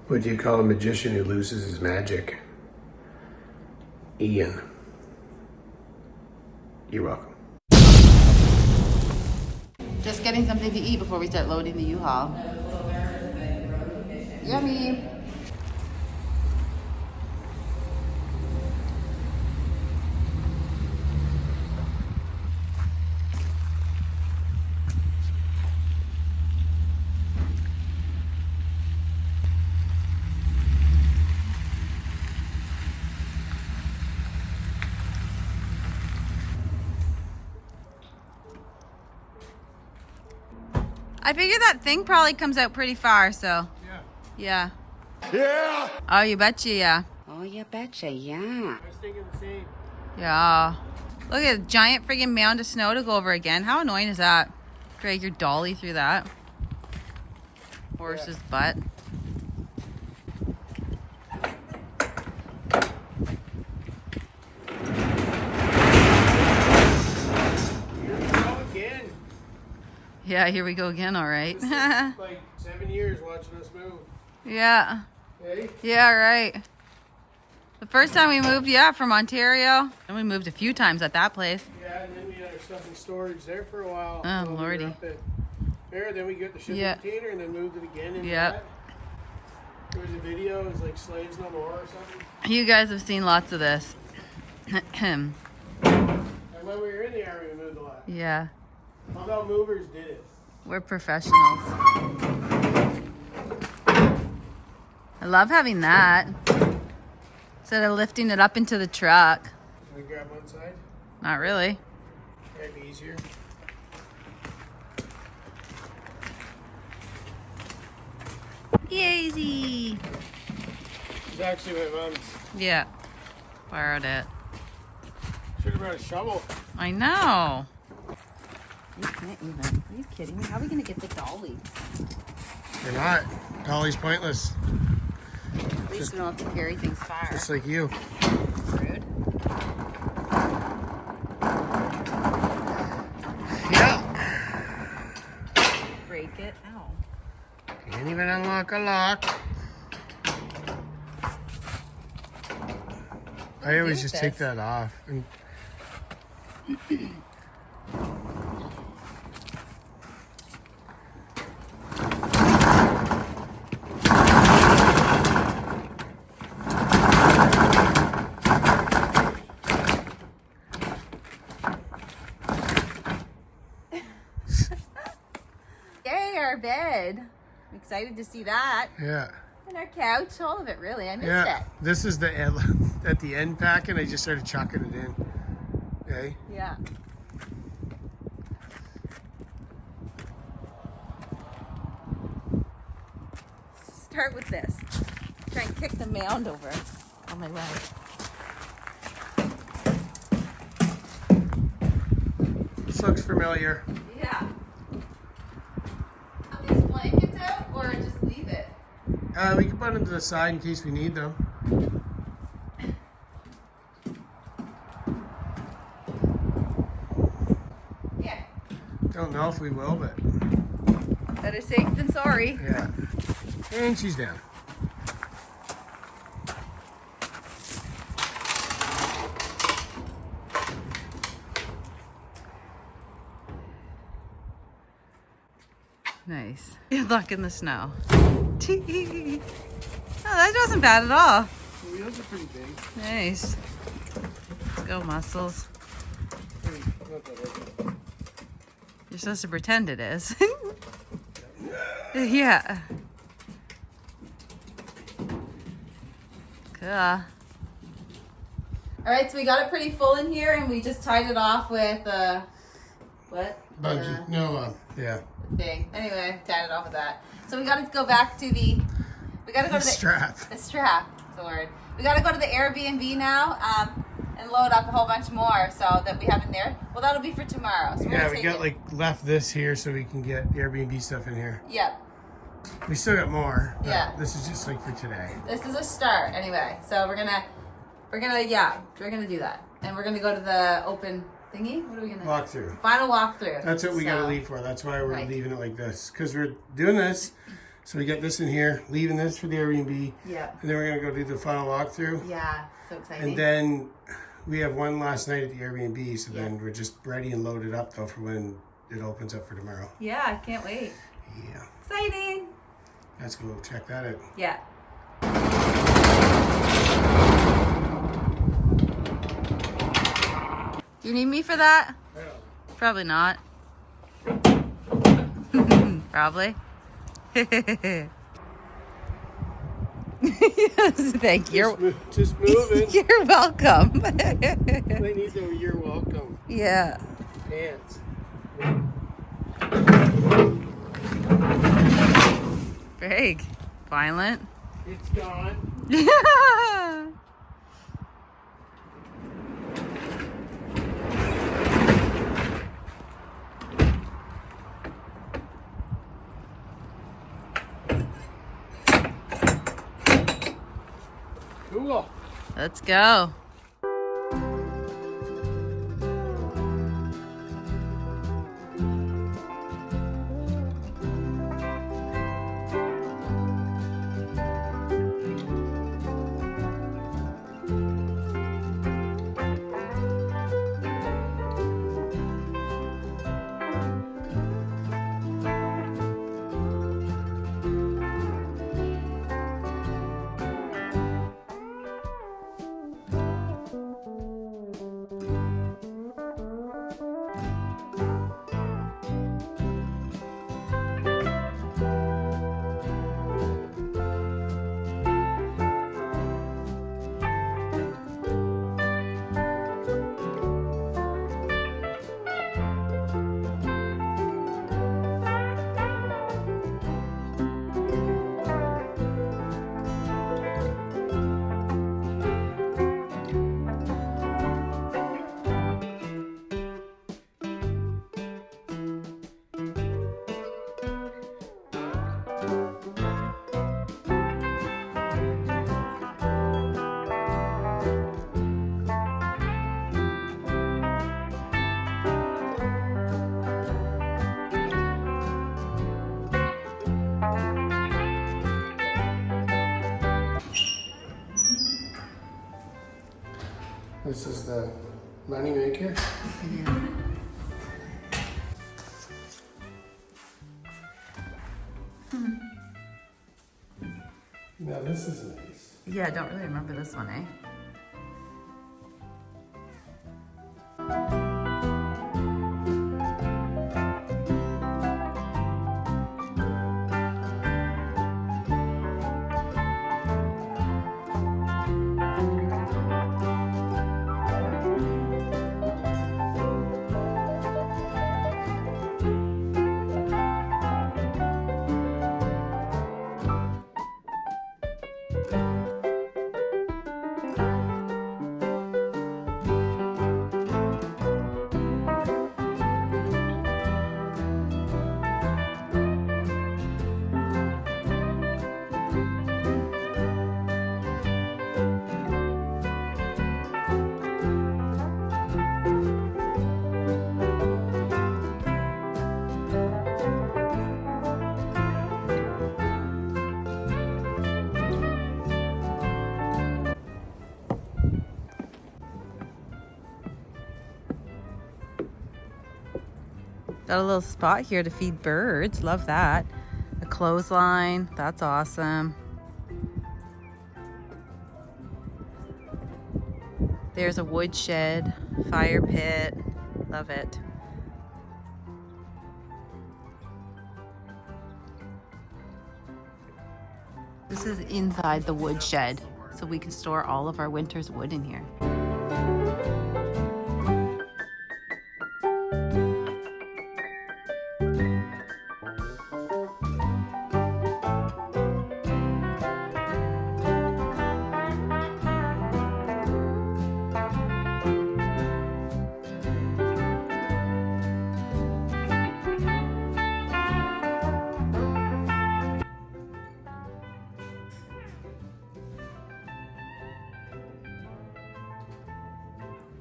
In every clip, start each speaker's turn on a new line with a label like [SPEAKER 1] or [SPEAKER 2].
[SPEAKER 1] What do you call a magician who loses his magic? Ian. You're welcome.
[SPEAKER 2] Just getting something to eat before we start loading the U-Haul. Yummy. I figure that thing probably comes out pretty far, so. Yeah.
[SPEAKER 1] Yeah!
[SPEAKER 2] Oh, you betcha, yeah.
[SPEAKER 3] Oh, you betcha, yeah.
[SPEAKER 1] I was thinking the same.
[SPEAKER 2] Yeah. Look at a giant friggin' mound of snow to go over again. How annoying is that? Drag your dolly through that. Horse's butt. Yeah, here we go again, all right.
[SPEAKER 1] This is like 7 years watching us move.
[SPEAKER 2] Yeah.
[SPEAKER 1] Hey?
[SPEAKER 2] Yeah, right. The first time we moved, yeah, from Ontario. And we moved a few times at that place.
[SPEAKER 1] Yeah, and then we had our stuff in storage there for a while.
[SPEAKER 2] Oh, lordy.
[SPEAKER 1] There, then we got the shipping container and then moved it again into that. There was a video, it was like Slaves No More or something.
[SPEAKER 2] You guys have seen lots of this.
[SPEAKER 1] And when we were in the army, we moved a lot.
[SPEAKER 2] Yeah.
[SPEAKER 1] How about movers did it?
[SPEAKER 2] We're professionals. I love having that. Instead of lifting it up into the truck.
[SPEAKER 1] Can we grab one side?
[SPEAKER 2] Not really.
[SPEAKER 1] That'd be easier.
[SPEAKER 2] Easy.
[SPEAKER 1] It's actually my mom's.
[SPEAKER 2] Yeah. Borrowed it.
[SPEAKER 1] Should have brought a shovel.
[SPEAKER 2] I know. We can't even. Are you kidding me? How are we going to get the dolly?
[SPEAKER 1] You're not. Dolly's pointless.
[SPEAKER 2] At least we don't have to carry things far.
[SPEAKER 1] Just like you.
[SPEAKER 2] Rude.
[SPEAKER 1] Yeah.
[SPEAKER 2] Break it. Ow.
[SPEAKER 1] Can't even unlock a lock. I always just take that off. And
[SPEAKER 2] Yay, our bed. I'm excited to see that.
[SPEAKER 1] yeah.
[SPEAKER 2] And our couch, all of it really. I missed
[SPEAKER 1] Yeah.
[SPEAKER 2] it.
[SPEAKER 1] This is the at the end pack, and I just started chucking it in. Okay.
[SPEAKER 2] Yeah. Start with this. Try and kick the mound over on my right.
[SPEAKER 1] This looks familiar.
[SPEAKER 2] Yeah. Put these blankets out or just leave it?
[SPEAKER 1] We can put them to the side in case we need them.
[SPEAKER 2] Yeah.
[SPEAKER 1] Don't know if we will, but
[SPEAKER 2] Better safe than sorry.
[SPEAKER 1] yeah. And she's down.
[SPEAKER 2] Nice. Good luck in the snow. Oh, that wasn't bad at all.
[SPEAKER 1] The wheels are pretty big.
[SPEAKER 2] Nice. Let's go, muscles.
[SPEAKER 1] Not that heavy.
[SPEAKER 2] You're supposed to pretend it is. Yeah. Cool. All right, so we got it pretty full in here, and we just tied it off with what?
[SPEAKER 1] Bungee. No, yeah.
[SPEAKER 2] Thing. Anyway, tied it off with that. So we got to go back to the. We got to go to the
[SPEAKER 1] strap.
[SPEAKER 2] The strap. That's the word. We got to go to the Airbnb now and load up a whole bunch more so that we have in there. Well, that'll be for tomorrow. So
[SPEAKER 1] Yeah, we got like left this here so we can get Airbnb stuff in here.
[SPEAKER 2] Yep.
[SPEAKER 1] We still got more. But
[SPEAKER 2] Yeah.
[SPEAKER 1] This is just like for today.
[SPEAKER 2] This is a start anyway. So we're gonna do that, and we're gonna go to the open thingy. What are we gonna
[SPEAKER 1] Walk through.
[SPEAKER 2] Final walkthrough.
[SPEAKER 1] That's what we got to
[SPEAKER 2] So-
[SPEAKER 1] leave for. That's why we're
[SPEAKER 2] Right.
[SPEAKER 1] leaving it like this. Because we're doing this So we got this in here, leaving this for the Airbnb.
[SPEAKER 2] Yeah.
[SPEAKER 1] And then we're gonna go do the final walkthrough.
[SPEAKER 2] Yeah, so exciting.
[SPEAKER 1] And then we have one last night at the Airbnb, so then we're just ready and loaded up though for when it opens up for tomorrow.
[SPEAKER 2] Yeah, I can't wait.
[SPEAKER 1] Yeah.
[SPEAKER 2] Exciting.
[SPEAKER 1] Let's go check that out.
[SPEAKER 2] Yeah. You need me for that?
[SPEAKER 1] Yeah.
[SPEAKER 2] Probably not. Probably. Yes, thank you.
[SPEAKER 1] Just moving.
[SPEAKER 2] You're welcome.
[SPEAKER 1] They need the you're welcome
[SPEAKER 2] Yeah.
[SPEAKER 1] pants.
[SPEAKER 2] Big. Violent.
[SPEAKER 1] It's gone.
[SPEAKER 2] Yeah.
[SPEAKER 1] Cool.
[SPEAKER 2] Let's go.
[SPEAKER 1] This is the money maker.
[SPEAKER 2] Yeah.
[SPEAKER 1] Now this is nice.
[SPEAKER 2] Yeah, I don't really remember this one, eh? Got a little spot here to feed birds. Love that. A clothesline. That's awesome. There's a wood shed, fire pit. Love it. This is inside the wood shed, so we can store all of our winter's wood in here.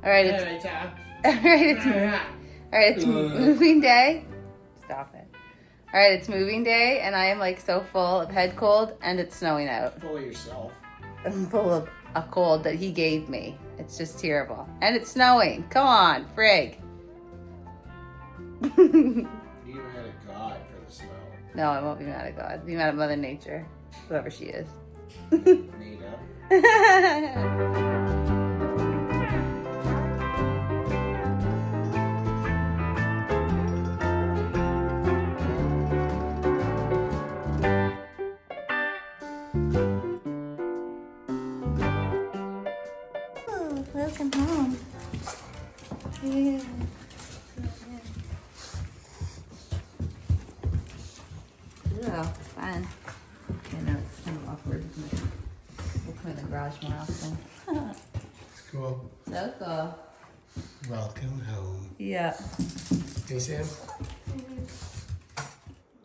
[SPEAKER 2] All right, it's moving day. Stop it. All right, it's moving day, and I am like so full of head cold, and it's snowing out.
[SPEAKER 1] Full of yourself.
[SPEAKER 2] I'm full of a cold that he gave me. It's just terrible. And it's snowing. Come on, frig.
[SPEAKER 1] You mad at God for the snow.
[SPEAKER 2] No, I won't be mad at God. Be mad at Mother Nature, whoever she is.
[SPEAKER 1] Made up.
[SPEAKER 2] Welcome home. Yeah. Oh, fun. I know it's kind of awkward, isn't it? We'll come in the garage more often.
[SPEAKER 1] It's cool.
[SPEAKER 2] So cool.
[SPEAKER 1] Welcome home.
[SPEAKER 2] Yeah.
[SPEAKER 1] Hey, Sam.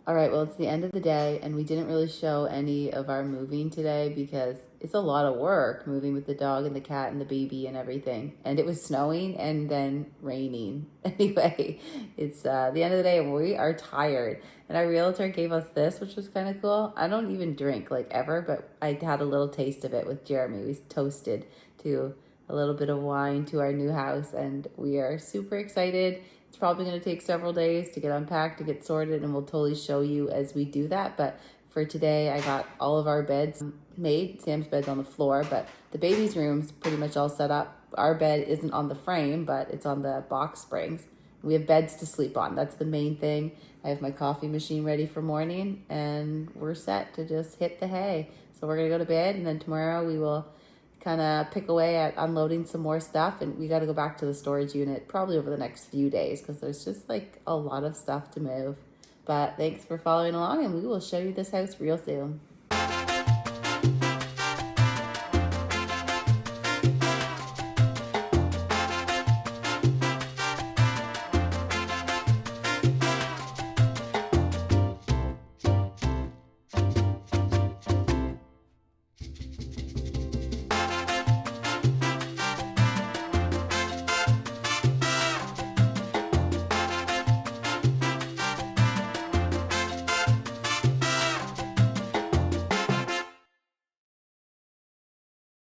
[SPEAKER 2] All right, well, it's the end of the day, and we didn't really show any of our moving today because it's a lot of work moving with the dog and the cat and the baby and everything. And it was snowing and then raining. Anyway, it's the end of the day, and we are tired. And our realtor gave us this, which was kind of cool. I don't even drink, like, ever, but I had a little taste of it with Jeremy. We toasted to a little bit of wine to our new house, and we are super excited. It's probably going to take several days to get unpacked, to get sorted, and we'll totally show you as we do that. But for today, I got all of our beds made. Sam's bed's on the floor, but the baby's room's pretty much all set up. Our bed isn't on the frame, but it's on the box springs. We have beds to sleep on. That's the main thing. I have my coffee machine ready for morning, and we're set to just hit the hay. So we're going to go to bed, and then tomorrow we will kind of pick away at unloading some more stuff, and we got to go back to the storage unit probably over the next few days because there's just like a lot of stuff to move. But thanks for following along, and we will show you this house real soon.